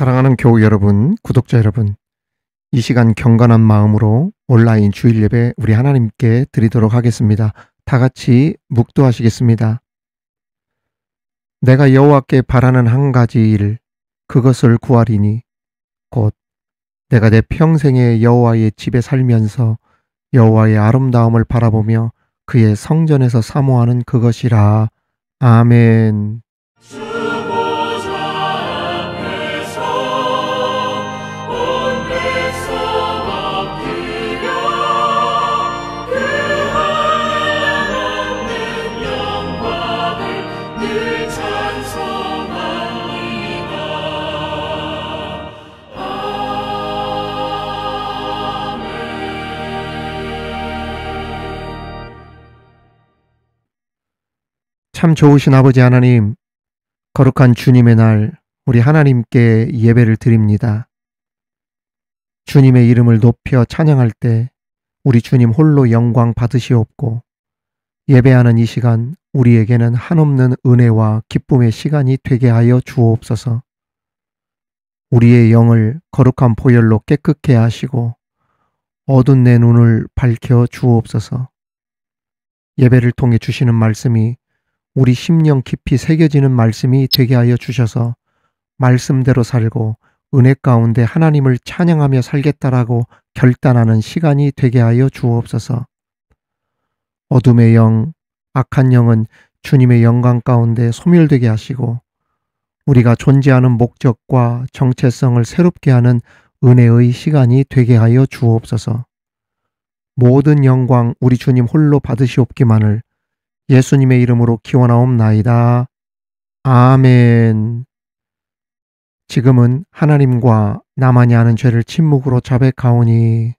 사랑하는 교우 여러분, 구독자 여러분, 이 시간 경건한 마음으로 온라인 주일 예배 우리 하나님께 드리도록 하겠습니다. 다 같이 묵도하시겠습니다. 내가 여호와께 바라는 한 가지 일, 그것을 구하리니 곧 내가 내 평생에 여호와의 집에 살면서 여호와의 아름다움을 바라보며 그의 성전에서 사모하는 그것이라. 아멘. 참 좋으신 아버지 하나님, 거룩한 주님의 날 우리 하나님께 예배를 드립니다. 주님의 이름을 높여 찬양할 때 우리 주님 홀로 영광 받으시옵고, 예배하는 이 시간 우리에게는 한없는 은혜와 기쁨의 시간이 되게 하여 주옵소서. 우리의 영을 거룩한 보혈로 깨끗게 하시고 어두운 내 눈을 밝혀 주옵소서. 예배를 통해 주시는 말씀이 우리 심령 깊이 새겨지는 말씀이 되게 하여 주셔서 말씀대로 살고 은혜 가운데 하나님을 찬양하며 살겠다라고 결단하는 시간이 되게 하여 주옵소서. 어둠의 영, 악한 영은 주님의 영광 가운데 소멸되게 하시고 우리가 존재하는 목적과 정체성을 새롭게 하는 은혜의 시간이 되게 하여 주옵소서. 모든 영광 우리 주님 홀로 받으시옵기만을 예수님의 이름으로 기원하옵나이다. 아멘. 지금은 하나님과 나만이 아는 죄를 침묵으로 자백하오니.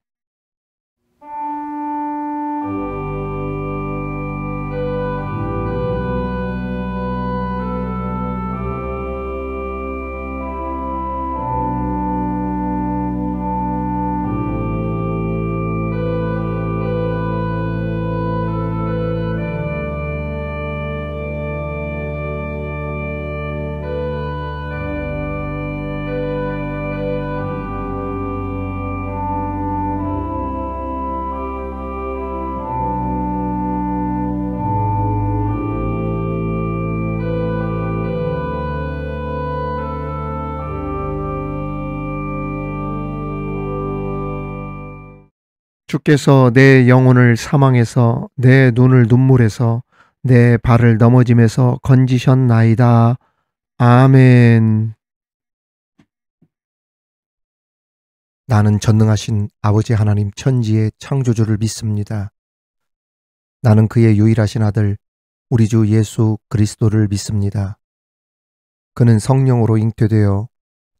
주께서 내 영혼을 사망에서 내 눈을 눈물에서 내 발을 넘어짐에서 건지셨나이다. 아멘. 나는 전능하신 아버지 하나님 천지의 창조주를 믿습니다. 나는 그의 유일하신 아들 우리 주 예수 그리스도를 믿습니다. 그는 성령으로 잉태되어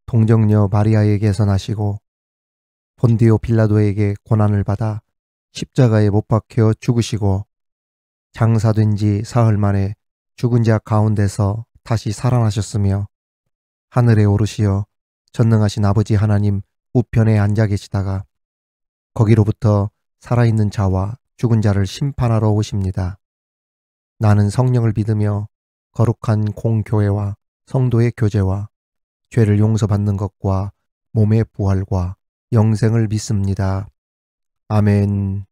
동정녀 마리아에게서 나시고 본디오 빌라도에게 고난을 받아 십자가에 못 박혀 죽으시고 장사된 지 사흘 만에 죽은 자 가운데서 다시 살아나셨으며 하늘에 오르시어 전능하신 아버지 하나님 우편에 앉아 계시다가 거기로부터 살아있는 자와 죽은 자를 심판하러 오십니다. 나는 성령을 믿으며 거룩한 공교회와 성도의 교제와 죄를 용서받는 것과 몸의 부활과 영생을 믿습니다. 아멘.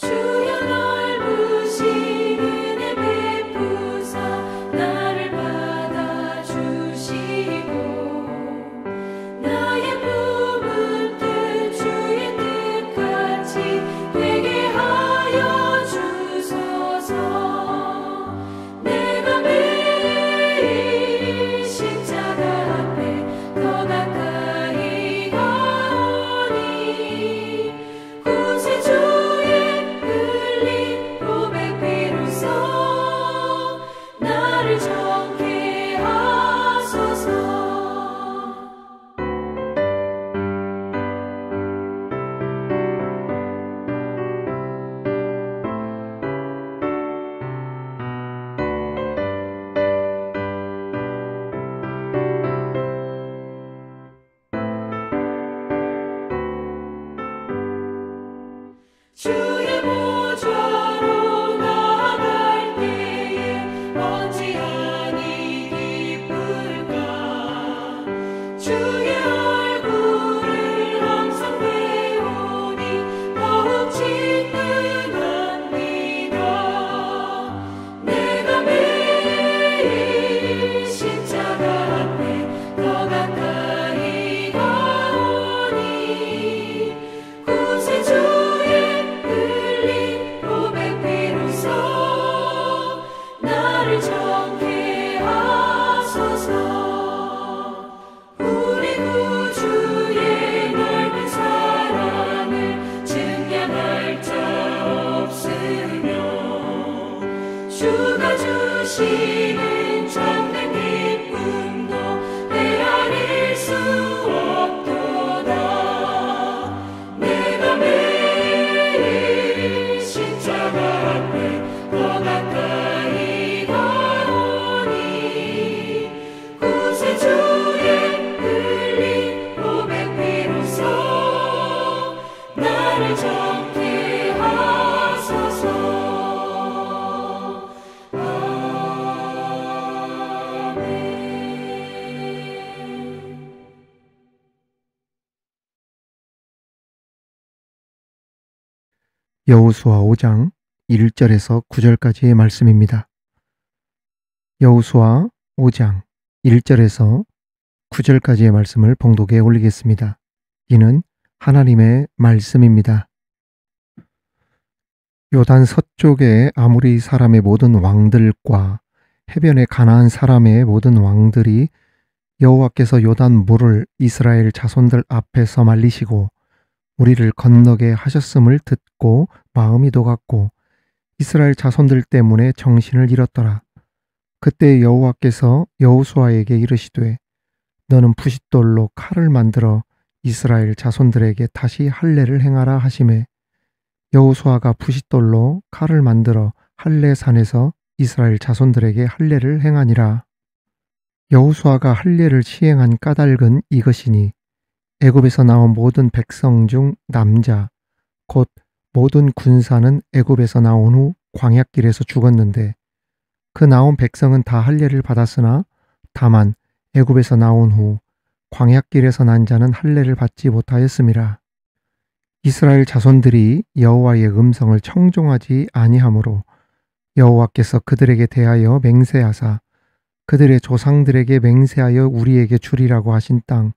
주여 주시는 참된 기쁨도 헤아릴 수 없도다. 내가 매일 십자가 앞에 더 가까이 가오니 구세주의 흘린 보배 피로써 나를 정케 하소서. 여호수아 5장 1절에서 9절까지의 말씀입니다. 여호수아 5장 1절에서 9절까지의 말씀을 봉독에 올리겠습니다. 이는 하나님의 말씀입니다. 요단 서쪽의 아모리 사람의 모든 왕들과 해변의 가나안 사람의 모든 왕들이 여호와께서 요단 물을 이스라엘 자손들 앞에서 말리시고 우리를 건너게 하셨음을 듣고 마음이 녹았고 이스라엘 자손들 때문에 정신을 잃었더라. 그때 여호와께서 여호수아에게 이르시되 너는 부싯돌로 칼을 만들어 이스라엘 자손들에게 다시 할례를 행하라 하시매 여호수아가 부싯돌로 칼을 만들어 할례산에서 이스라엘 자손들에게 할례를 행하니라. 여호수아가 할례를 시행한 까닭은 이것이니 애굽에서 나온 모든 백성 중 남자 곧 모든 군사는 애굽에서 나온 후 광야길에서 죽었는데 그 나온 백성은 다 할례를 받았으나 다만 애굽에서 나온 후 광야길에서 난 자는 할례를 받지 못하였음이라. 이스라엘 자손들이 여호와의 음성을 청종하지 아니하므로 여호와께서 그들에게 대하여 맹세하사 그들의 조상들에게 맹세하여 우리에게 주리라고 하신 땅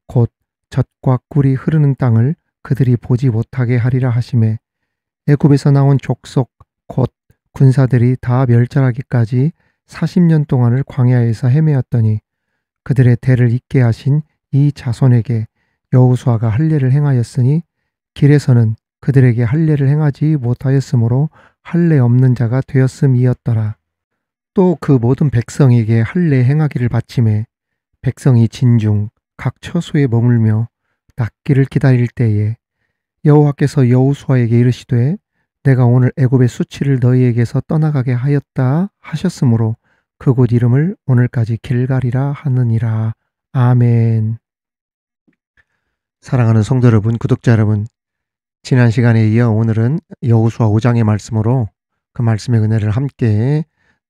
곧 젖과 꿀이 흐르는 땅을 그들이 보지 못하게 하리라 하시매 애굽에서 나온 족속 곧 군사들이 다 멸절하기까지 40년 동안을 광야에서 헤매었더니 그들의 대를 잇게 하신 이 자손에게 여호수아가 할례를 행하였으니 길에서는 그들에게 할례를 행하지 못하였으므로 할례 없는 자가 되었음이었더라. 또 그 모든 백성에게 할례 행하기를 바치매 백성이 진중 각 처소에 머물며 낫기를 기다릴 때에 여호와께서 여호수아에게 이르시되 내가 오늘 애굽의 수치를 너희에게서 떠나가게 하였다 하셨으므로 그곳 이름을 오늘까지 길갈이라 하느니라. 아멘. 사랑하는 성도 여러분, 구독자 여러분, 지난 시간에 이어 오늘은 여호수아 5장의 말씀으로 그 말씀의 은혜를 함께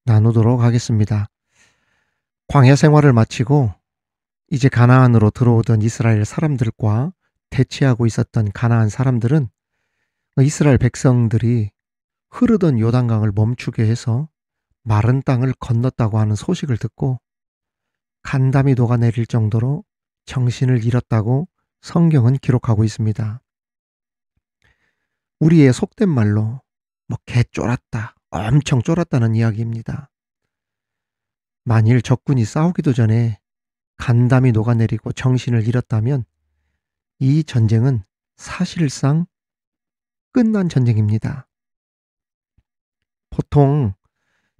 나누도록 하겠습니다. 광야 생활을 마치고 이제 가나안으로 들어오던 이스라엘 사람들과 대치하고 있었던 가나안 사람들은 이스라엘 백성들이 흐르던 요단강을 멈추게 해서 마른 땅을 건넜다고 하는 소식을 듣고 간담이 녹아내릴 정도로 정신을 잃었다고 성경은 기록하고 있습니다. 우리의 속된 말로 개 쫄았다, 엄청 쫄았다는 이야기입니다. 만일 적군이 싸우기도 전에 간담이 녹아내리고 정신을 잃었다면 이 전쟁은 사실상 끝난 전쟁입니다. 보통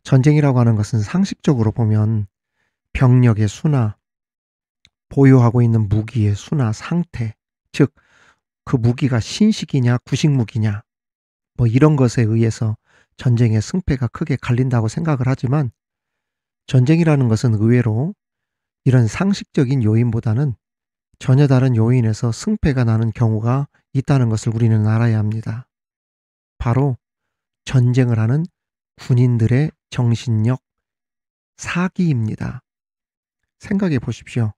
전쟁이라고 하는 것은 상식적으로 보면 병력의 수나 보유하고 있는 무기의 수나 상태, 즉 그 무기가 신식이냐 구식무기냐 이런 것에 의해서 전쟁의 승패가 크게 갈린다고 생각을 하지만 전쟁이라는 것은 의외로 이런 상식적인 요인보다는 전혀 다른 요인에서 승패가 나는 경우가 있다는 것을 우리는 알아야 합니다. 바로 전쟁을 하는 군인들의 정신력 사기입니다. 생각해 보십시오.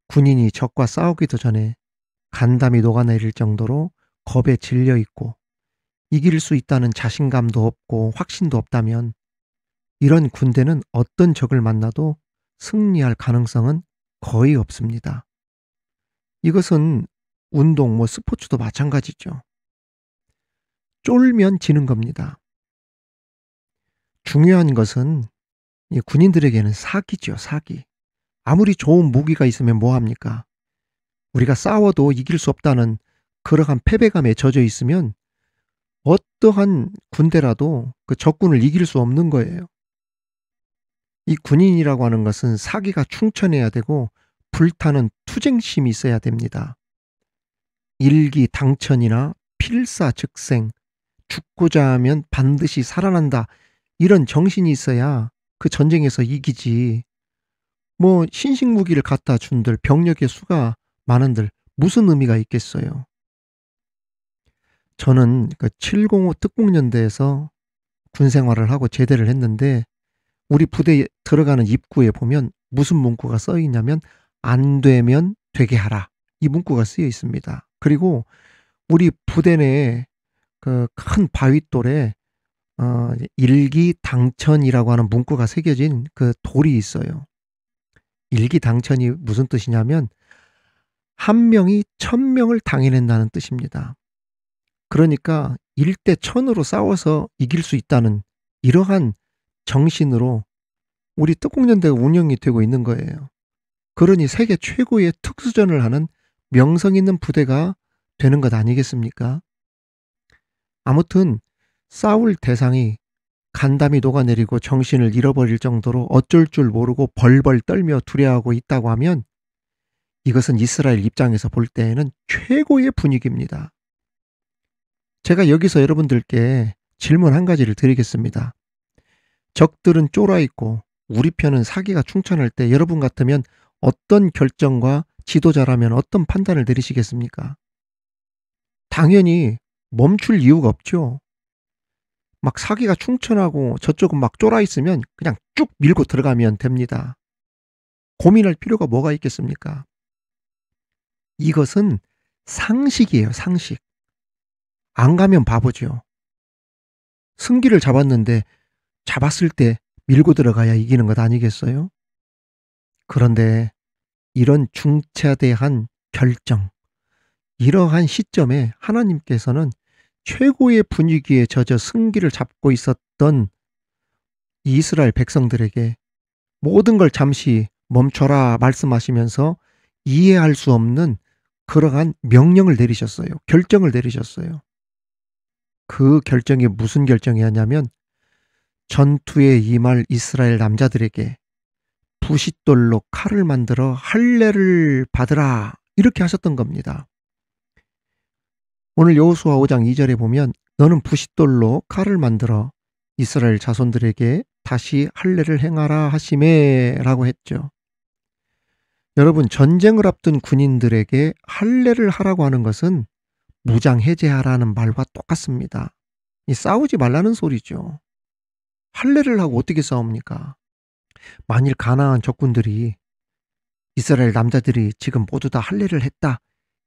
군인이 적과 싸우기도 전에 간담이 녹아내릴 정도로 겁에 질려 있고 이길 수 있다는 자신감도 없고 확신도 없다면 이런 군대는 어떤 적을 만나도 승리할 가능성은 거의 없습니다. 이것은 운동, 스포츠도 마찬가지죠. 쫄면 지는 겁니다. 중요한 것은 이 군인들에게는 사기죠, 사기. 아무리 좋은 무기가 있으면 뭐합니까? 우리가 싸워도 이길 수 없다는 그러한 패배감에 젖어 있으면 어떠한 군대라도 그 적군을 이길 수 없는 거예요. 이 군인이라고 하는 것은 사기가 충천해야 되고 불타는 투쟁심이 있어야 됩니다. 일기당천이나 필사즉생, 죽고자 하면 반드시 살아난다. 이런 정신이 있어야 그 전쟁에서 이기지. 뭐 신식무기를 갖다 준들, 병력의 수가 많은들 무슨 의미가 있겠어요. 저는 그 705 특공연대에서 군 생활을 하고 제대를 했는데 우리 부대에 들어가는 입구에 보면 무슨 문구가 써 있냐면 안 되면 되게 하라. 이 문구가 쓰여 있습니다. 그리고 우리 부대 내에 그 큰 바윗돌에 일기당천이라고 하는 문구가 새겨진 그 돌이 있어요. 일기당천이 무슨 뜻이냐면 한 명이 1000명을 당해낸다는 뜻입니다. 그러니까 1대1000으로 싸워서 이길 수 있다는 이러한 정신으로 우리 특공연대가 운영이 되고 있는 거예요. 그러니 세계 최고의 특수전을 하는 명성 있는 부대가 되는 것 아니겠습니까? 아무튼 싸울 대상이 간담이 녹아내리고 정신을 잃어버릴 정도로 어쩔 줄 모르고 벌벌 떨며 두려워하고 있다고 하면 이것은 이스라엘 입장에서 볼 때에는 최고의 분위기입니다. 제가 여기서 여러분들께 질문 한 가지를 드리겠습니다. 적들은 쫄아있고 우리 편은 사기가 충천할 때 여러분 같으면 어떤 결정과 지도자라면 어떤 판단을 내리시겠습니까? 당연히 멈출 이유가 없죠. 막 사기가 충천하고 저쪽은 막 쫄아있으면 그냥 쭉 밀고 들어가면 됩니다. 고민할 필요가 뭐가 있겠습니까? 이것은 상식이에요, 상식. 안 가면 바보죠. 승기를 잡았는데 잡았을 때 밀고 들어가야 이기는 것 아니겠어요? 그런데 이런 중차대한 결정, 이러한 시점에 하나님께서는 최고의 분위기에 젖어 승기를 잡고 있었던 이스라엘 백성들에게 모든 걸 잠시 멈춰라 말씀하시면서 이해할 수 없는 그러한 명령을 내리셨어요. 결정을 내리셨어요. 그 결정이 무슨 결정이었냐면 전투에 임할 이스라엘 남자들에게 부싯돌로 칼을 만들어 할례를 받으라 이렇게 하셨던 겁니다. 오늘 여호수아 5장 2절에 보면 너는 부싯돌로 칼을 만들어 이스라엘 자손들에게 다시 할례를 행하라 하시매 라고 했죠. 여러분, 전쟁을 앞둔 군인들에게 할례를 하라고 하는 것은 무장 해제하라는 말과 똑같습니다. 이 싸우지 말라는 소리죠. 할례를 하고 어떻게 싸웁니까? 만일 가나안 적군들이 이스라엘 남자들이 지금 모두 다 할례를 했다.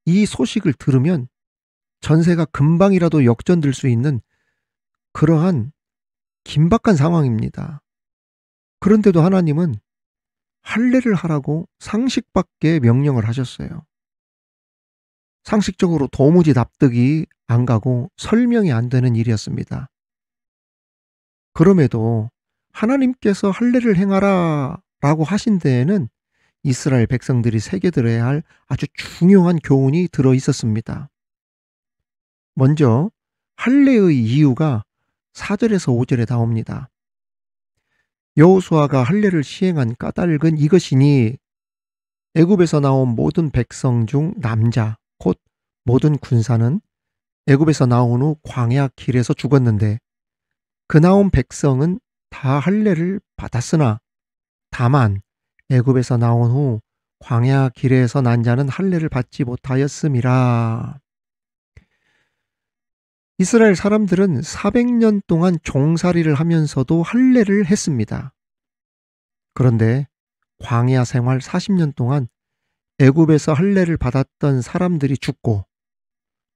이 소식을 들으면 전세가 금방이라도 역전될 수 있는 그러한 긴박한 상황입니다. 그런데도 하나님은 할례를 하라고 상식밖에 명령을 하셨어요. 상식적으로 도무지 납득이 안 가고 설명이 안 되는 일이었습니다. 그럼에도 하나님께서 할례를 행하라 라고 하신 데에는 이스라엘 백성들이 새겨들어야 할 아주 중요한 교훈이 들어 있었습니다. 먼저 할례의 이유가 4절에서 5절에 나옵니다. 여호수아가 할례를 시행한 까닭은 이것이니 애굽에서 나온 모든 백성 중 남자 곧 모든 군사는 애굽에서 나온 후 광야 길에서 죽었는데 그 나온 백성은 다 할례를 받았으나 다만 애굽에서 나온 후 광야 길에서 난 자는 할례를 받지 못하였음이라. 이스라엘 사람들은 400년 동안 종살이를 하면서도 할례를 했습니다. 그런데 광야 생활 40년 동안 애굽에서 할례를 받았던 사람들이 죽고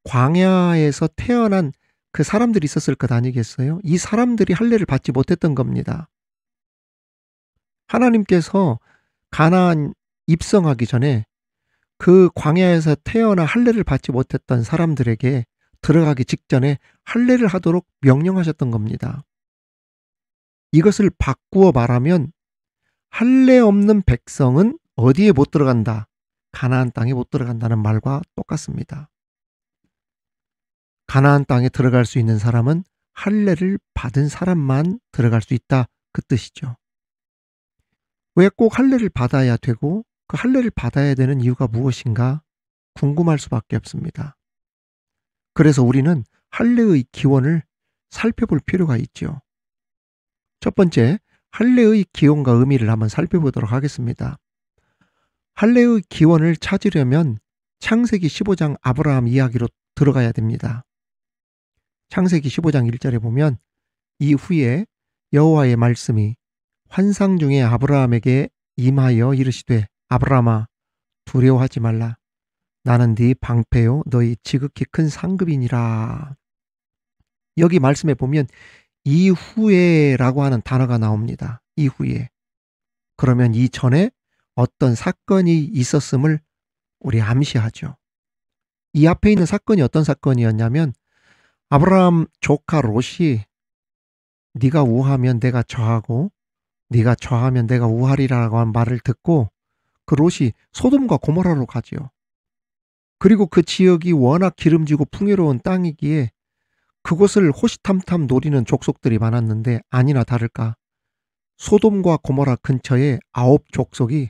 광야에서 태어난 그 사람들이 있었을 것 아니겠어요? 이 사람들이 할례를 받지 못했던 겁니다. 하나님께서 가나안 입성하기 전에 그 광야에서 태어나 할례를 받지 못했던 사람들에게 들어가기 직전에 할례를 하도록 명령하셨던 겁니다. 이것을 바꾸어 말하면 할례 없는 백성은 어디에 못 들어간다? 가나안 땅에 못 들어간다는 말과 똑같습니다. 가나안 땅에 들어갈 수 있는 사람은 할례를 받은 사람만 들어갈 수 있다. 그 뜻이죠. 왜 꼭 할례를 받아야 되고 그 할례를 받아야 되는 이유가 무엇인가 궁금할 수밖에 없습니다. 그래서 우리는 할례의 기원을 살펴볼 필요가 있죠. 첫 번째, 할례의 기원과 의미를 한번 살펴보도록 하겠습니다. 할례의 기원을 찾으려면 창세기 15장 아브라함 이야기로 들어가야 됩니다. 창세기 15장 1절에 보면 이후에 여호와의 말씀이 환상 중에 아브라함에게 임하여 이르시되 아브라함아 두려워하지 말라. 나는 네 방패요 너희 지극히 큰 상급이니라. 여기 말씀에 보면 이후에라고 하는 단어가 나옵니다. 이후에. 그러면 이전에 어떤 사건이 있었음을 우리 암시하죠. 이 앞에 있는 사건이 어떤 사건이었냐면 아브라함 조카 롯이 네가 우하면 내가 저하고 네가 저하면 내가 우하리라고 한 말을 듣고 그 롯이 소돔과 고모라로 가지요. 그리고 그 지역이 워낙 기름지고 풍요로운 땅이기에 그곳을 호시탐탐 노리는 족속들이 많았는데 아니나 다를까 소돔과 고모라 근처에 9족속이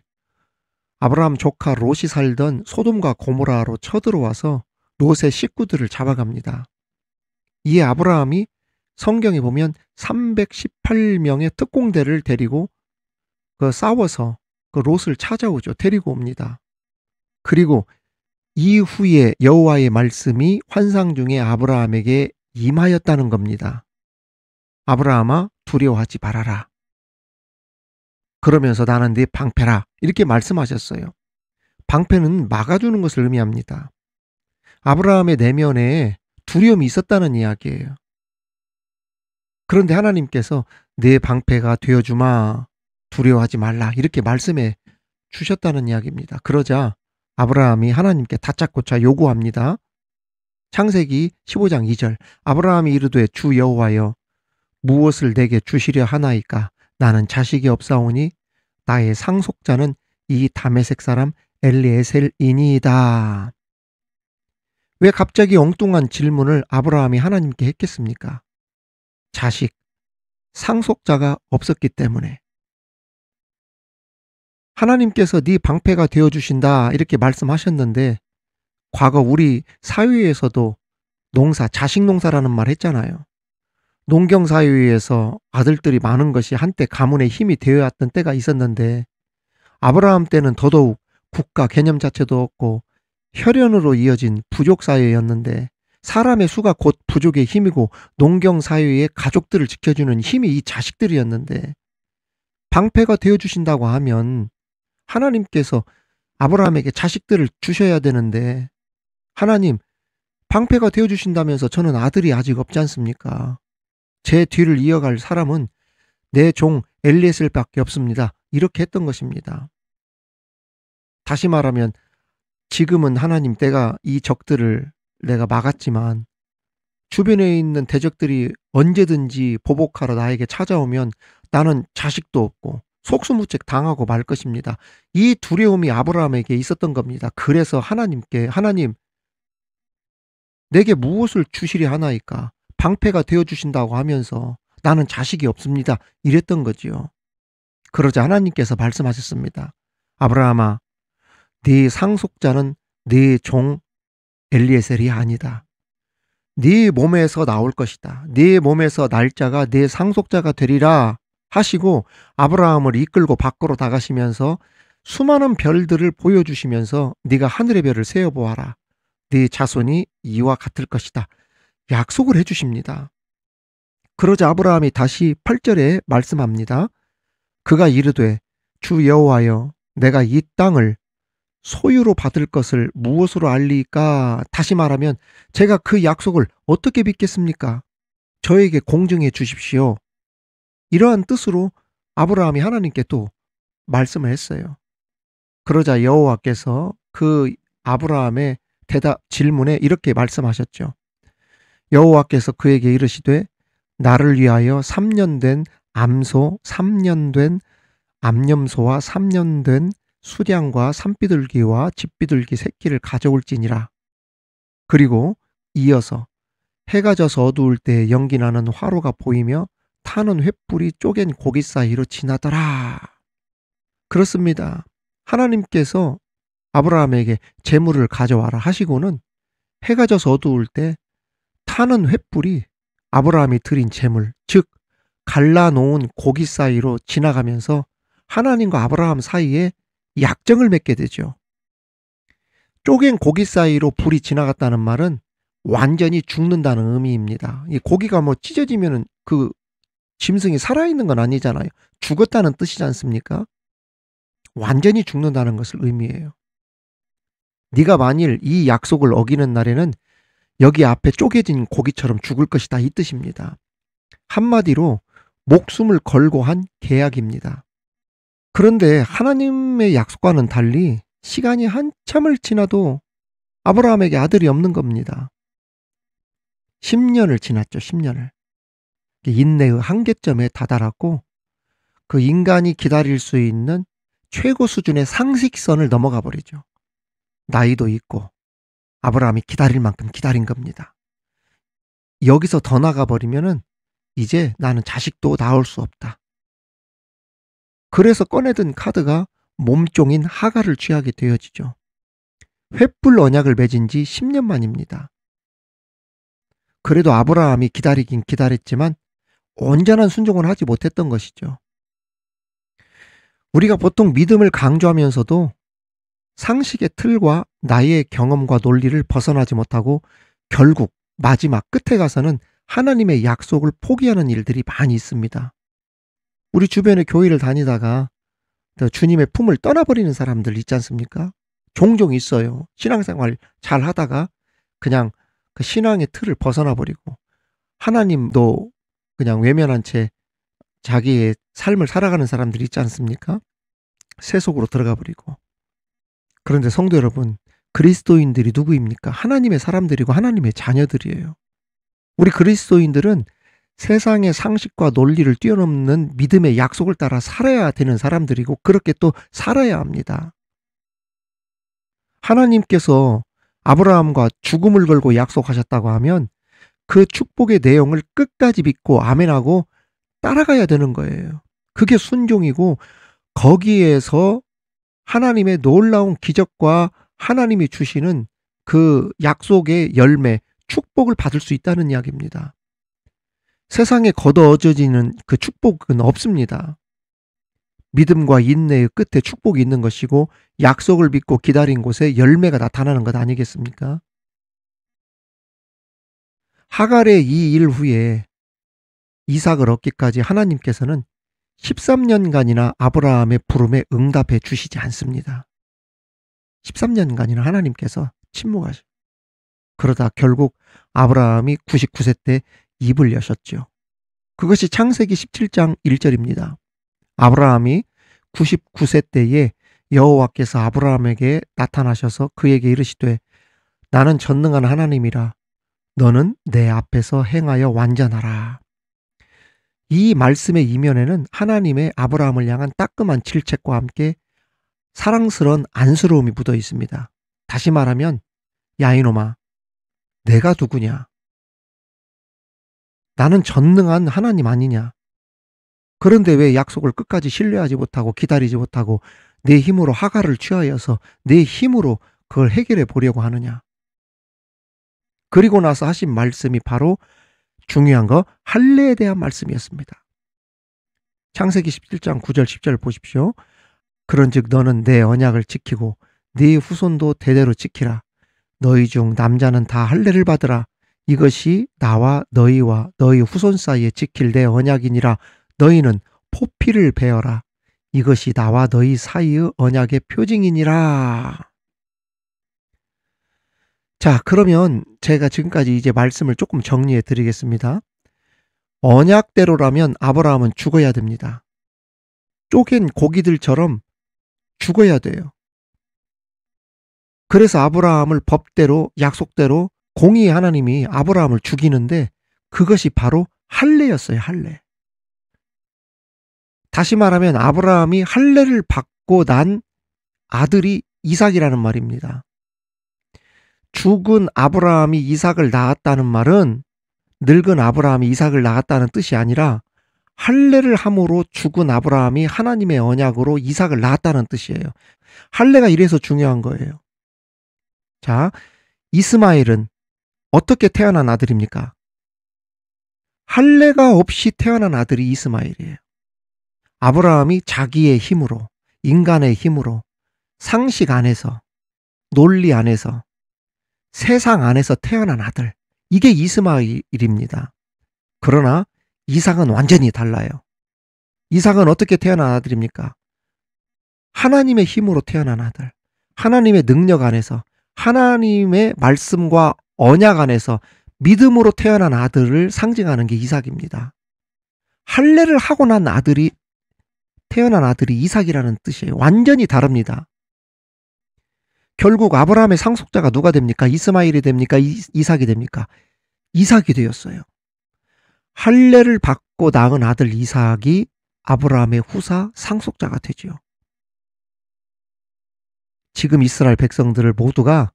아브라함 조카 롯이 살던 소돔과 고모라로 쳐들어와서 롯의 식구들을 잡아갑니다. 이에 아브라함이 성경에 보면 318명의 특공대를 데리고 싸워서 그 롯을 찾아오죠. 데리고 옵니다. 그리고 이후에 여호와의 말씀이 환상 중에 아브라함에게 임하였다는 겁니다. 아브라함아 두려워하지 말아라. 그러면서 나는 네 방패라 이렇게 말씀하셨어요. 방패는 막아주는 것을 의미합니다. 아브라함의 내면에 두려움이 있었다는 이야기예요. 그런데 하나님께서 내 방패가 되어주마 두려워하지 말라 이렇게 말씀해 주셨다는 이야기입니다. 그러자 아브라함이 하나님께 다짜고짜 요구합니다. 창세기 15장 2절 아브라함이 이르되 주 여호와여 무엇을 내게 주시려 하나이까 나는 자식이 없사오니 나의 상속자는 이 다메섹 사람 엘리에셀이니이다. 왜 갑자기 엉뚱한 질문을 아브라함이 하나님께 했겠습니까? 자식, 상속자가 없었기 때문에. 하나님께서 네 방패가 되어주신다 이렇게 말씀하셨는데 과거 우리 사회에서도 농사, 자식 농사라는 말 했잖아요. 농경사회에서 아들들이 많은 것이 한때 가문의 힘이 되어왔던 때가 있었는데 아브라함 때는 더더욱 국가 개념 자체도 없고 혈연으로 이어진 부족사회였는데 사람의 수가 곧 부족의 힘이고 농경사회의 가족들을 지켜주는 힘이 이 자식들이었는데 방패가 되어주신다고 하면 하나님께서 아브라함에게 자식들을 주셔야 되는데 하나님 방패가 되어주신다면서 저는 아들이 아직 없지 않습니까? 제 뒤를 이어갈 사람은 내 종 엘리에셀밖에 없습니다. 이렇게 했던 것입니다. 다시 말하면 지금은 하나님 내가 이 적들을 내가 막았지만 주변에 있는 대적들이 언제든지 보복하러 나에게 찾아오면 나는 자식도 없고 속수무책 당하고 말 것입니다. 이 두려움이 아브라함에게 있었던 겁니다. 그래서 하나님께 하나님 내게 무엇을 주시려 하나이까? 방패가 되어주신다고 하면서 나는 자식이 없습니다. 이랬던 거지요. 그러자 하나님께서 말씀하셨습니다. 아브라함아 네 상속자는 네 종 엘리에셀이 아니다. 네 몸에서 나올 것이다. 네 몸에서 날짜가 네 상속자가 되리라 하시고 아브라함을 이끌고 밖으로 나가시면서 수많은 별들을 보여주시면서 네가 하늘의 별을 세어보아라. 네 자손이 이와 같을 것이다. 약속을 해주십니다. 그러자 아브라함이 다시 8절에 말씀합니다. 그가 이르되 주 여호와여 내가 이 땅을 소유로 받을 것을 무엇으로 알리까? 다시 말하면 제가 그 약속을 어떻게 믿겠습니까? 저에게 공증해 주십시오. 이러한 뜻으로 아브라함이 하나님께 또 말씀을 했어요. 그러자 여호와께서 그 아브라함의 질문에 이렇게 말씀하셨죠. 여호와께서 그에게 이르시되 나를 위하여 3년 된 암소, 3년 된 암염소와 3년 된 수량과 산비둘기와 집비둘기 새끼를 가져올지니라. 그리고 이어서 해가 져서 어두울 때 연기나는 화로가 보이며 타는 횃불이 쪼갠 고기 사이로 지나더라. 그렇습니다. 하나님께서 아브라함에게 재물을 가져와라 하시고는 해가 져서 어두울 때 타는 횃불이 아브라함이 드린 재물, 즉 갈라놓은 고기 사이로 지나가면서 하나님과 아브라함 사이에 약정을 맺게 되죠. 쪼갠 고기 사이로 불이 지나갔다는 말은 완전히 죽는다는 의미입니다. 이 고기가 뭐 찢어지면은 그 짐승이 살아있는 건 아니잖아요. 죽었다는 뜻이지 않습니까? 완전히 죽는다는 것을 의미해요. 네가 만일 이 약속을 어기는 날에는 여기 앞에 쪼개진 고기처럼 죽을 것이다, 이 뜻입니다. 한마디로 목숨을 걸고 한 계약입니다. 그런데 하나님의 약속과는 달리 시간이 한참을 지나도 아브라함에게 아들이 없는 겁니다. 10년을 지났죠. 10년을. 인내의 한계점에 다다랐고 그 인간이 기다릴 수 있는 최고 수준의 상식선을 넘어가 버리죠. 나이도 있고 아브라함이 기다릴 만큼 기다린 겁니다. 여기서 더 나가 버리면은 이제 나는 자식도 낳을 수 없다. 그래서 꺼내든 카드가 몸종인 하갈을 취하게 되어지죠. 횃불 언약을 맺은 지 10년 만입니다. 그래도 아브라함이 기다리긴 기다렸지만 온전한 순종을 하지 못했던 것이죠. 우리가 보통 믿음을 강조하면서도 상식의 틀과 나의 경험과 논리를 벗어나지 못하고 결국 마지막 끝에 가서는 하나님의 약속을 포기하는 일들이 많이 있습니다. 우리 주변에 교회를 다니다가 주님의 품을 떠나버리는 사람들 있지 않습니까? 종종 있어요. 신앙생활 잘 하다가 그냥 그 신앙의 틀을 벗어나 버리고 하나님도 그냥 외면한 채 자기의 삶을 살아가는 사람들이 있지 않습니까? 세속으로 들어가 버리고. 그런데 성도 여러분, 그리스도인들이 누구입니까? 하나님의 사람들이고 하나님의 자녀들이에요. 우리 그리스도인들은 세상의 상식과 논리를 뛰어넘는 믿음의 약속을 따라 살아야 되는 사람들이고 그렇게 또 살아야 합니다. 하나님께서 아브라함과 죽음을 걸고 약속하셨다고 하면 그 축복의 내용을 끝까지 믿고 아멘하고 따라가야 되는 거예요. 그게 순종이고 거기에서 하나님의 놀라운 기적과 하나님이 주시는 그 약속의 열매, 축복을 받을 수 있다는 이야기입니다. 세상에 걷어져지는 그 축복은 없습니다. 믿음과 인내의 끝에 축복이 있는 것이고 약속을 믿고 기다린 곳에 열매가 나타나는 것 아니겠습니까? 하갈의 이 일 후에 이삭을 얻기까지 하나님께서는 13년간이나 아브라함의 부름에 응답해 주시지 않습니다. 13년간이나 하나님께서 침묵하셔. 그러다 결국 아브라함이 99세 때 입을 여셨죠. 그것이 창세기 17장 1절입니다. 아브라함이 99세 때에 여호와께서 아브라함에게 나타나셔서 그에게 이르시되 나는 전능한 하나님이라 너는 내 앞에서 행하여 완전하라. 이 말씀의 이면에는 하나님의 아브라함을 향한 따끔한 질책과 함께 사랑스러운 안쓰러움이 묻어 있습니다. 다시 말하면 야 이놈아 내가 누구냐? 나는 전능한 하나님 아니냐? 그런데 왜 약속을 끝까지 신뢰하지 못하고 기다리지 못하고 내 힘으로 하갈을 취하여서 내 힘으로 그걸 해결해 보려고 하느냐? 그리고 나서 하신 말씀이 바로 중요한 거 할례에 대한 말씀이었습니다. 창세기 17장 9절 10절 보십시오. 그런즉 너는 내 언약을 지키고 네 후손도 대대로 지키라. 너희 중 남자는 다 할례를 받으라. 이것이 나와 너희와 너희 후손 사이에 지킬 내 언약이니라. 너희는 포피를 베어라. 이것이 나와 너희 사이의 언약의 표징이니라. 자, 그러면 제가 지금까지 이제 말씀을 조금 정리해 드리겠습니다. 언약대로라면 아브라함은 죽어야 됩니다. 쪼갠 고기들처럼 죽어야 돼요. 그래서 아브라함을 법대로 약속대로 공의의 하나님이 아브라함을 죽이는데 그것이 바로 할례였어요. 할례. 다시 말하면 아브라함이 할례를 받고 난 아들이 이삭이라는 말입니다. 죽은 아브라함이 이삭을 낳았다는 말은 늙은 아브라함이 이삭을 낳았다는 뜻이 아니라 할례를 함으로 죽은 아브라함이 하나님의 언약으로 이삭을 낳았다는 뜻이에요. 할례가 이래서 중요한 거예요. 자, 이스마엘은 어떻게 태어난 아들입니까? 할례가 없이 태어난 아들이 이스마엘이에요. 아브라함이 자기의 힘으로, 인간의 힘으로, 상식 안에서, 논리 안에서, 세상 안에서 태어난 아들. 이게 이스마엘입니다. 그러나 이삭은 완전히 달라요. 이삭은 어떻게 태어난 아들입니까? 하나님의 힘으로 태어난 아들. 하나님의 능력 안에서, 하나님의 말씀과 언약 안에서 믿음으로 태어난 아들을 상징하는 게 이삭입니다. 할례를 하고 난 아들이 태어난 아들이 이삭이라는 뜻이에요. 완전히 다릅니다. 결국 아브라함의 상속자가 누가 됩니까? 이스마엘이 됩니까? 이삭이 됩니까? 이삭이 되었어요. 할례를 받고 낳은 아들 이삭이 아브라함의 후사 상속자가 되지요. 지금 이스라엘 백성들을 모두가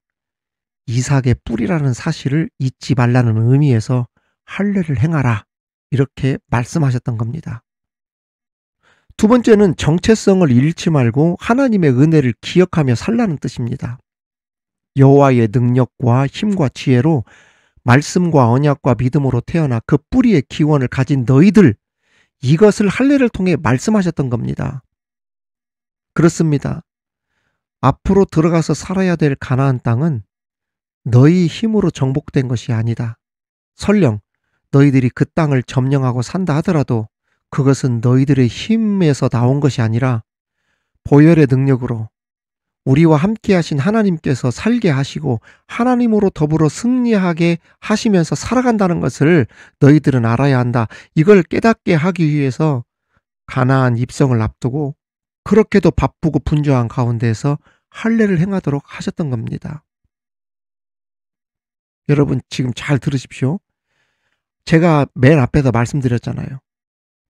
이삭의 뿌리라는 사실을 잊지 말라는 의미에서 할례를 행하라 이렇게 말씀하셨던 겁니다. 두 번째는 정체성을 잃지 말고 하나님의 은혜를 기억하며 살라는 뜻입니다. 여호와의 능력과 힘과 지혜로 말씀과 언약과 믿음으로 태어나 그 뿌리의 기원을 가진 너희들, 이것을 할례를 통해 말씀하셨던 겁니다. 그렇습니다. 앞으로 들어가서 살아야 될 가나안 땅은 너희 힘으로 정복된 것이 아니다. 설령 너희들이 그 땅을 점령하고 산다 하더라도 그것은 너희들의 힘에서 나온 것이 아니라 보혈의 능력으로 우리와 함께 하신 하나님께서 살게 하시고 하나님으로 더불어 승리하게 하시면서 살아간다는 것을 너희들은 알아야 한다. 이걸 깨닫게 하기 위해서 가나안 입성을 앞두고 그렇게도 바쁘고 분주한 가운데에서 할례를 행하도록 하셨던 겁니다. 여러분 지금 잘 들으십시오. 제가 맨 앞에서 말씀드렸잖아요.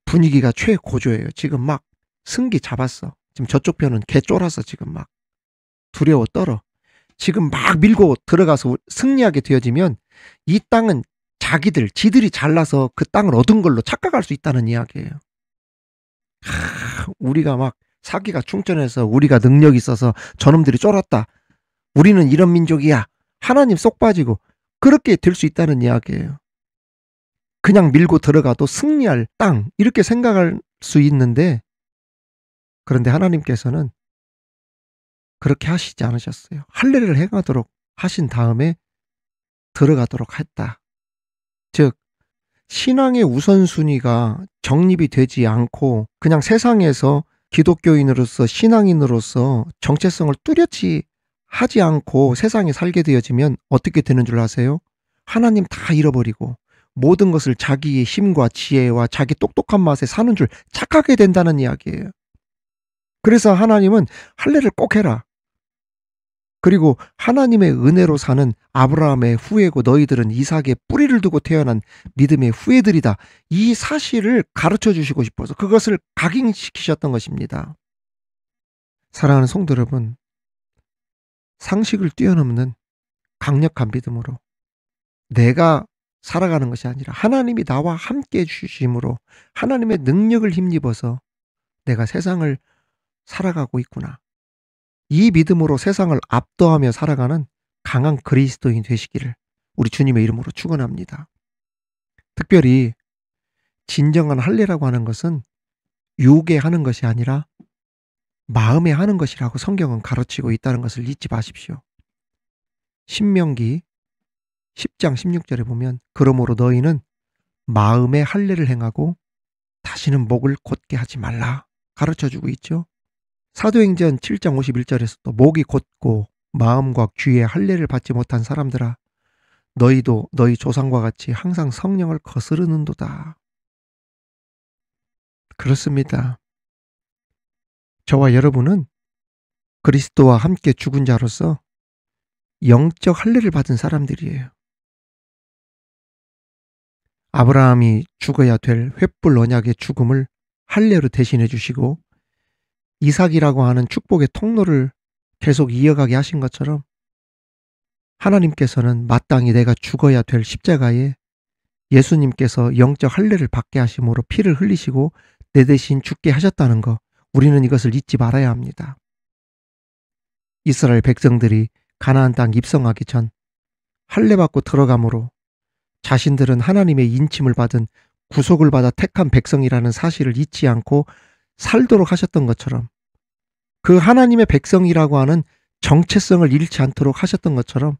분위기가 최고조예요. 지금 막 승기 잡았어. 지금 저쪽 편은 개 쫄아서 지금 막 두려워 떨어. 지금 막 밀고 들어가서 승리하게 되어지면 이 땅은 지들이 잘나서 그 땅을 얻은 걸로 착각할 수 있다는 이야기예요. 우리가 막 사기가 충천해서 우리가 능력이 있어서 저놈들이 쫄았다. 우리는 이런 민족이야. 하나님 쏙 빠지고 그렇게 될 수 있다는 이야기예요. 그냥 밀고 들어가도 승리할 땅 이렇게 생각할 수 있는데 그런데 하나님께서는 그렇게 하시지 않으셨어요. 할례를 행하도록 하신 다음에 들어가도록 했다. 즉 신앙의 우선순위가 정립이 되지 않고 그냥 세상에서 기독교인으로서 신앙인으로서 정체성을 뚜렷이 하지 않고 세상에 살게 되어지면 어떻게 되는 줄 아세요? 하나님 다 잃어버리고 모든 것을 자기의 힘과 지혜와 자기 똑똑한 맛에 사는 줄 착하게 된다는 이야기예요. 그래서 하나님은 할례를 꼭 해라. 그리고 하나님의 은혜로 사는 아브라함의 후예고 너희들은 이삭의 뿌리를 두고 태어난 믿음의 후예들이다. 이 사실을 가르쳐 주시고 싶어서 그것을 각인시키셨던 것입니다. 사랑하는 성도 여러분, 상식을 뛰어넘는 강력한 믿음으로 내가 살아가는 것이 아니라 하나님이 나와 함께 해주심으로 하나님의 능력을 힘입어서 내가 세상을 살아가고 있구나. 이 믿음으로 세상을 압도하며 살아가는 강한 그리스도인 되시기를 우리 주님의 이름으로 축원합니다. 특별히 진정한 할례라고 하는 것은 육에 하는 것이 아니라 마음에 하는 것이라고 성경은 가르치고 있다는 것을 잊지 마십시오. 신명기 10장 16절에 보면 그러므로 너희는 마음에 할례를 행하고 다시는 목을 곧게 하지 말라 가르쳐주고 있죠. 사도행전 7장 51절에서도 목이 곧고 마음과 귀에 할례를 받지 못한 사람들아 너희도 너희 조상과 같이 항상 성령을 거스르는도다. 그렇습니다. 저와 여러분은 그리스도와 함께 죽은 자로서 영적 할례를 받은 사람들이에요. 아브라함이 죽어야 될 횃불 언약의 죽음을 할례로 대신해 주시고 이삭이라고 하는 축복의 통로를 계속 이어가게 하신 것처럼 하나님께서는 마땅히 내가 죽어야 될 십자가에 예수님께서 영적 할례를 받게 하심으로 피를 흘리시고 내 대신 죽게 하셨다는 거, 우리는 이것을 잊지 말아야 합니다. 이스라엘 백성들이 가나안 땅 입성하기 전 할례 받고 들어감으로 자신들은 하나님의 인침을 받은 구속을 받아 택한 백성이라는 사실을 잊지 않고 살도록 하셨던 것처럼, 그 하나님의 백성이라고 하는 정체성을 잃지 않도록 하셨던 것처럼,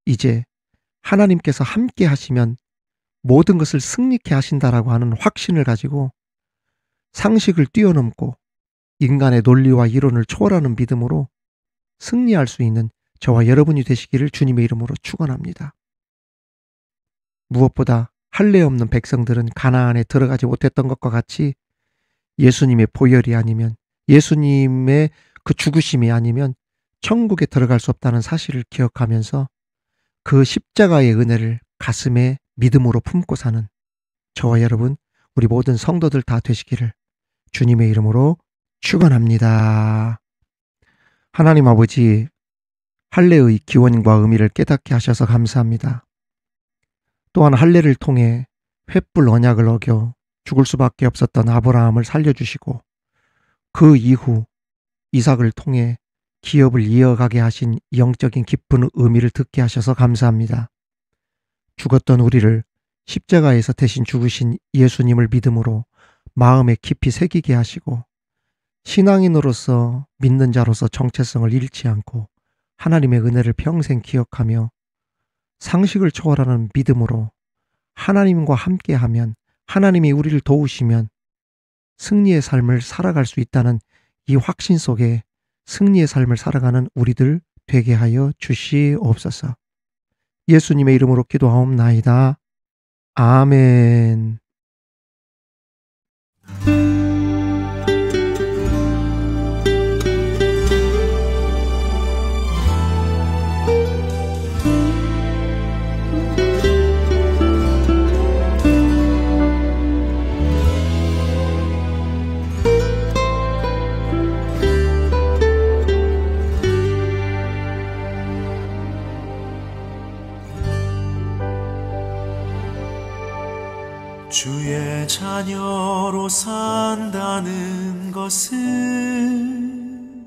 이제 하나님께서 함께 하시면 모든 것을 승리케 하신다라고 하는 확신을 가지고 상식을 뛰어넘고 인간의 논리와 이론을 초월하는 믿음으로 승리할 수 있는 저와 여러분이 되시기를 주님의 이름으로 축원합니다. 무엇보다 할례 없는 백성들은 가나안에 들어가지 못했던 것과 같이 예수님의 보혈이 아니면, 예수님의 그 죽으심이 아니면 천국에 들어갈 수 없다는 사실을 기억하면서 그 십자가의 은혜를 가슴에 믿음으로 품고 사는 저와 여러분, 우리 모든 성도들 다 되시기를 주님의 이름으로 축원합니다. 하나님 아버지, 할례의 기원과 의미를 깨닫게 하셔서 감사합니다. 또한 할례를 통해 횃불 언약을 어겨 죽을 수밖에 없었던 아브라함을 살려주시고, 그 이후 이삭을 통해 기업을 이어가게 하신 영적인 깊은 의미를 듣게 하셔서 감사합니다. 죽었던 우리를 십자가에서 대신 죽으신 예수님을 믿음으로 마음에 깊이 새기게 하시고, 신앙인으로서 믿는 자로서 정체성을 잃지 않고 하나님의 은혜를 평생 기억하며 상식을 초월하는 믿음으로 하나님과 함께하면, 하나님이 우리를 도우시면 승리의 삶을 살아갈 수 있다는 이 확신 속에 승리의 삶을 살아가는 우리들 되게 하여 주시옵소서. 예수님의 이름으로 기도하옵나이다. 아멘. 주의 자녀로 산다는 것은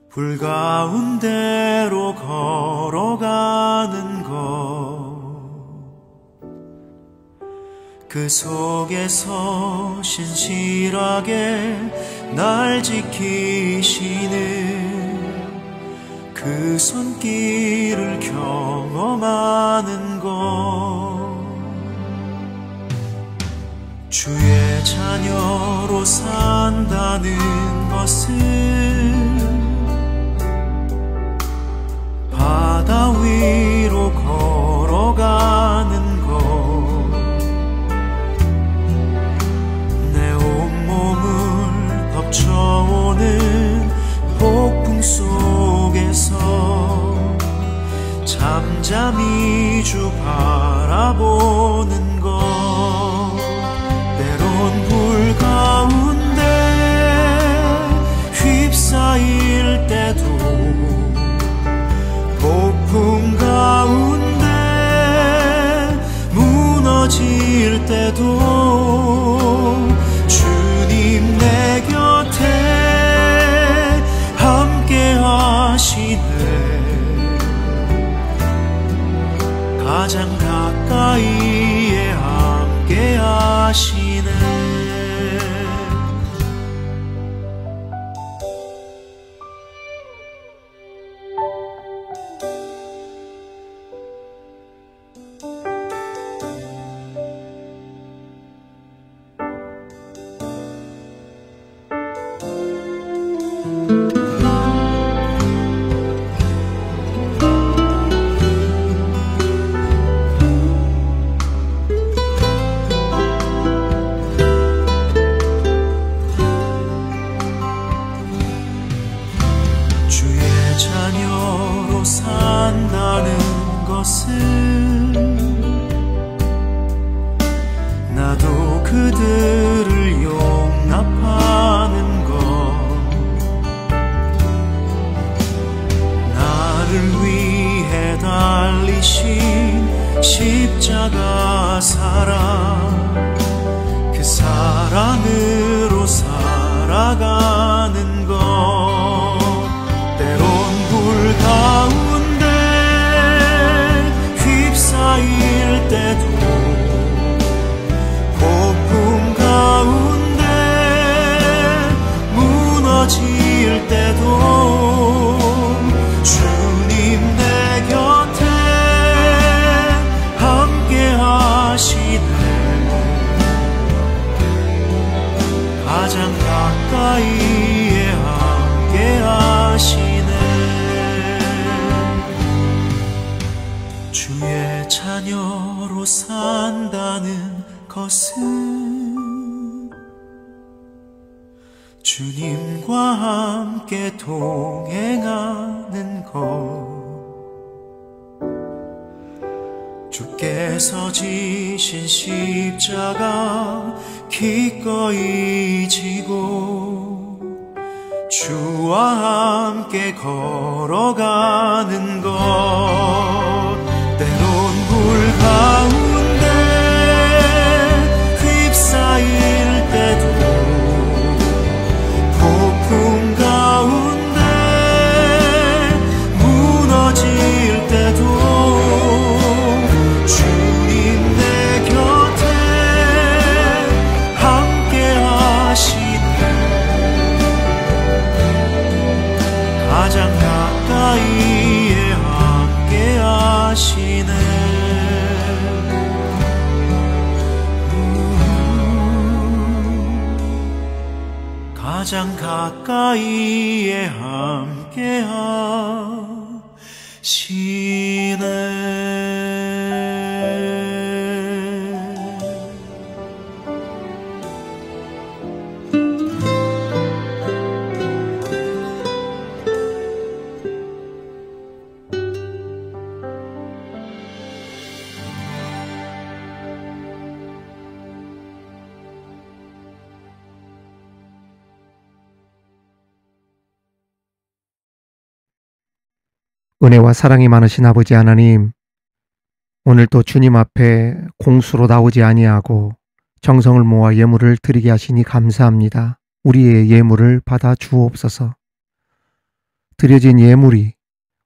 불 가운데로 걸어가는 것, 그 속에서 신실하게 날 지키시는 그 손길을 경험하는 것, 주의 자녀로 산다는 것은 바다 위로 걸어가는 것, 내 온몸을 덮쳐오는 폭풍 속에서 잠잠히 주 바라보는 것, 불 가운데 휩싸일 때도, 폭풍 가운데 무너질 때도 주님 내 곁에 함께 하시네. 가장 가까이에 함께 하시네. 나도 그들을 용납하는 것, 나를 위해 달리신 십자가 사랑, 그 사랑으로 살아가는 것, 때론 불 가운데 휩싸일 때도, 폭풍 가운데 무너질 때도 주님 내 곁에 함께 하시네. 가장 가까이에 함께 하시네. 주의 자녀로 산다는 것은 주님과 함께 동행하는 것, 주께서 지신 십자가 기꺼이 지고 주와 함께 걸어가는 것, 때론 불 가운데 휩싸일 때도, 폭풍 가운데 무너질 때도 주님 내 곁에 함께 하시네. 가장 가까이에 함께 하시네. 가장 가까이에 함께 하시네. 은혜와 사랑이 많으신 아버지 하나님, 오늘도 주님 앞에 공수로 나오지 아니하고 정성을 모아 예물을 드리게 하시니 감사합니다. 우리의 예물을 받아 주옵소서. 드려진 예물이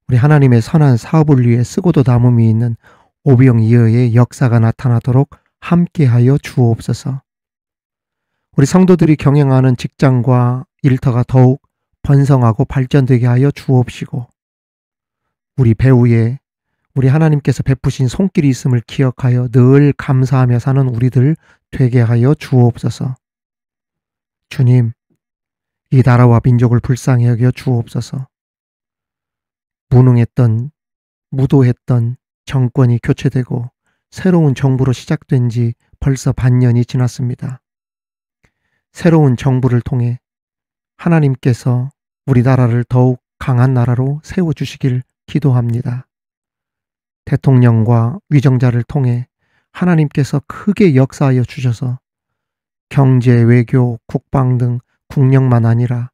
우리 하나님의 선한 사업을 위해 쓰고도 남음이 있는 오병이어의 역사가 나타나도록 함께하여 주옵소서. 우리 성도들이 경영하는 직장과 일터가 더욱 번성하고 발전되게 하여 주옵시고, 우리 배우에 우리 하나님께서 베푸신 손길이 있음을 기억하여 늘 감사하며 사는 우리들 되게 하여 주옵소서. 주님, 이 나라와 민족을 불쌍히 여겨 주옵소서. 무능했던, 무도했던 정권이 교체되고 새로운 정부로 시작된 지 벌써 반년이 지났습니다. 새로운 정부를 통해 하나님께서 우리나라를 더욱 강한 나라로 세워주시길 기도합니다. 대통령과 위정자를 통해 하나님께서 크게 역사하여 주셔서 경제, 외교, 국방 등 국력만 아니라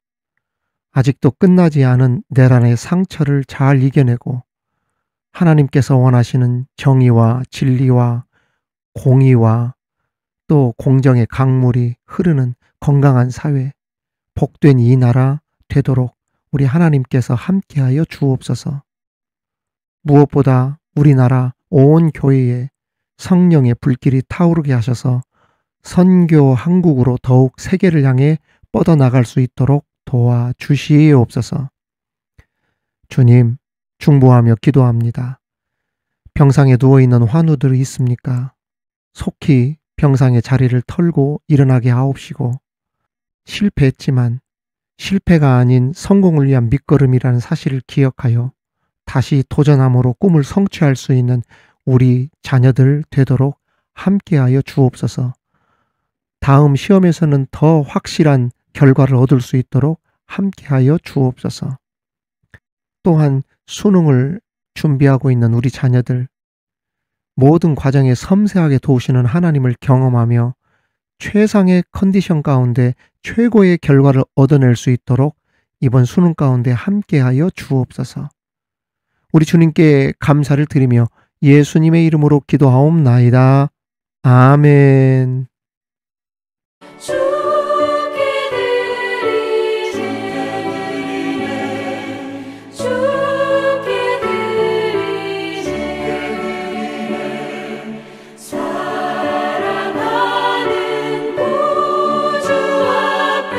아직도 끝나지 않은 내란의 상처를 잘 이겨내고 하나님께서 원하시는 정의와 진리와 공의와 또 공정의 강물이 흐르는 건강한 사회, 복된 이 나라 되도록 우리 하나님께서 함께하여 주옵소서. 무엇보다 우리나라 온 교회에 성령의 불길이 타오르게 하셔서 선교 한국으로 더욱 세계를 향해 뻗어나갈 수 있도록 도와주시옵소서. 주님, 중보하며 기도합니다. 병상에 누워있는 환우들이 있습니까? 속히 병상의 자리를 털고 일어나게 하옵시고, 실패했지만 실패가 아닌 성공을 위한 밑거름이라는 사실을 기억하여 다시 도전함으로 꿈을 성취할 수 있는 우리 자녀들 되도록 함께하여 주옵소서. 다음 시험에서는 더 확실한 결과를 얻을 수 있도록 함께하여 주옵소서. 또한 수능을 준비하고 있는 우리 자녀들, 모든 과정에 섬세하게 도우시는 하나님을 경험하며 최상의 컨디션 가운데 최고의 결과를 얻어낼 수 있도록 이번 수능 가운데 함께하여 주옵소서. 우리 주님께 감사를 드리며 예수님의 이름으로 기도하옵나이다. 아멘. 주께 드리네 주께 드리네 사랑하는 구주 앞에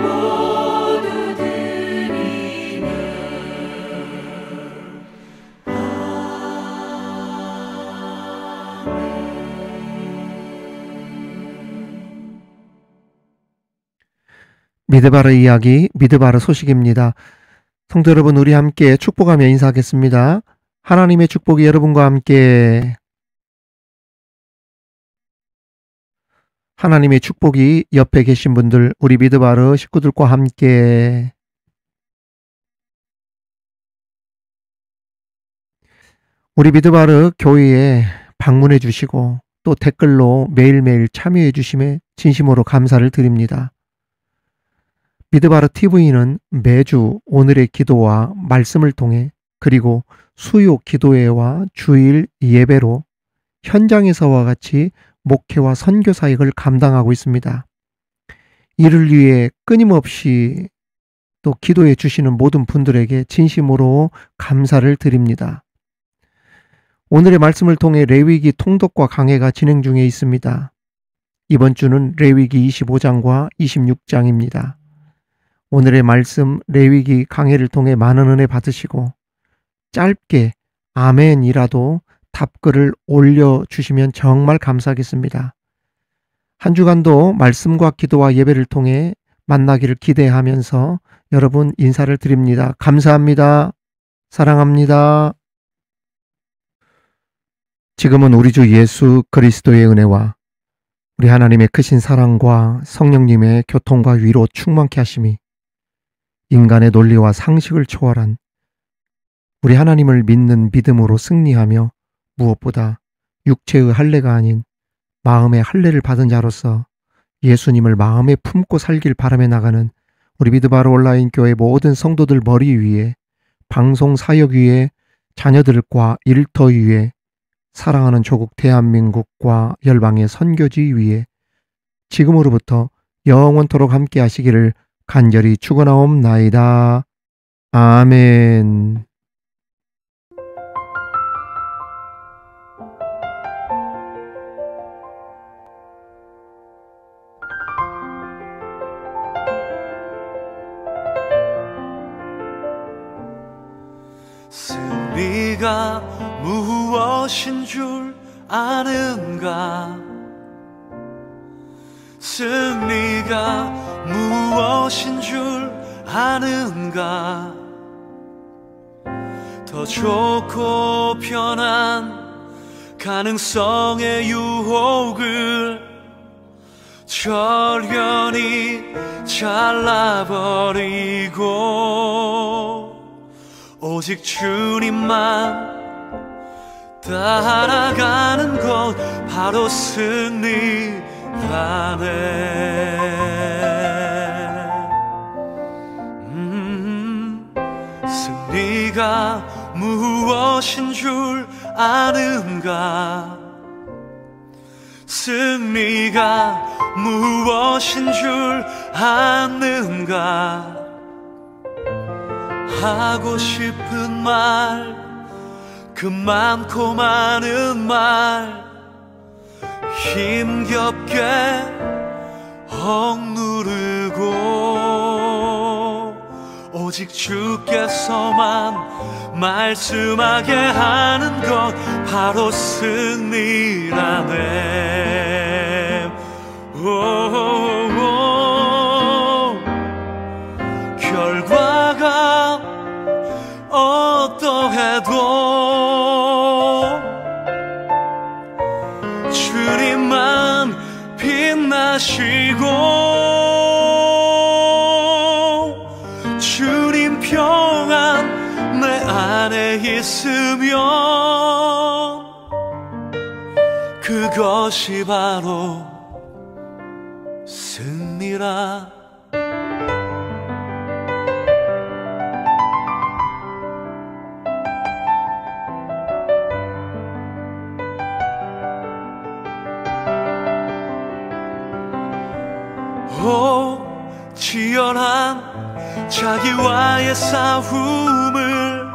모두 드리네 미드바르 이야기, 미드바르 소식입니다. 성도 여러분, 우리 함께 축복하며 인사하겠습니다. 하나님의 축복이 여러분과 함께, 하나님의 축복이 옆에 계신 분들, 우리 미드바르 식구들과 함께, 우리 미드바르 교회에 방문해 주시고 또 댓글로 매일매일 참여해 주심에 진심으로 감사를 드립니다. 미드바르 TV는 매주 오늘의 기도와 말씀을 통해 그리고 수요 기도회와 주일 예배로 현장에서와 같이 목회와 선교 사역을 감당하고 있습니다. 이를 위해 끊임없이 또 기도해 주시는 모든 분들에게 진심으로 감사를 드립니다. 오늘의 말씀을 통해 레위기 통독과 강해가 진행 중에 있습니다. 이번 주는 레위기 25장과 26장입니다. 오늘의 말씀 레위기 강해를 통해 많은 은혜 받으시고 짧게 아멘이라도 답글을 올려주시면 정말 감사하겠습니다. 한 주간도 말씀과 기도와 예배를 통해 만나기를 기대하면서 여러분 인사를 드립니다. 감사합니다. 사랑합니다. 지금은 우리 주 예수 그리스도의 은혜와 우리 하나님의 크신 사랑과 성령님의 교통과 위로 충만케 하심이 인간의 논리와 상식을 초월한 우리 하나님을 믿는 믿음으로 승리하며 무엇보다 육체의 할례가 아닌 마음의 할례를 받은 자로서 예수님을 마음에 품고 살길 바라며 나가는 우리 미드바르 온라인 교회 모든 성도들 머리 위에, 방송 사역 위에, 자녀들과 일터 위에, 사랑하는 조국 대한민국과 열방의 선교지 위에 지금으로부터 영원토록 함께 하시기를 간절히 축원하옵나이다. 아멘. 승리가 무엇인 줄 아는가? 승리가 무엇인 줄 아는가? 더 좋고 편한 가능성의 유혹을 절연히 잘라버리고 오직 주님만 따라가는 것 바로 승리라네. 승리가 무엇인 줄 아는가? 승리가 무엇인 줄 아는가? 하고 싶은 말, 그 많고 많은 말 힘겹게 억누르고 오직 주께서만 말씀하게 하는 것 바로 승리라네. 결과가 어떠해도 주님만 빛나시고 주님 평안 내 안에 있으면 그것이 바로 승리라. 치열한 자기와의 싸움을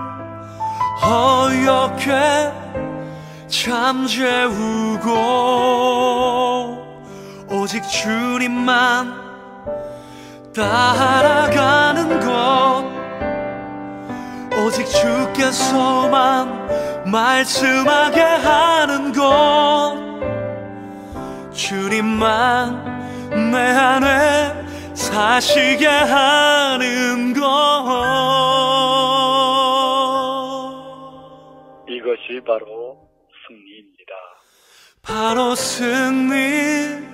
어렵게 잠재우고 오직 주님만 따라가는 것, 오직 주께서만 말씀하게 하는 것, 주님만 내 안에 사시게 하는 것, 이것이 바로 승리입니다. 바로 승리라네.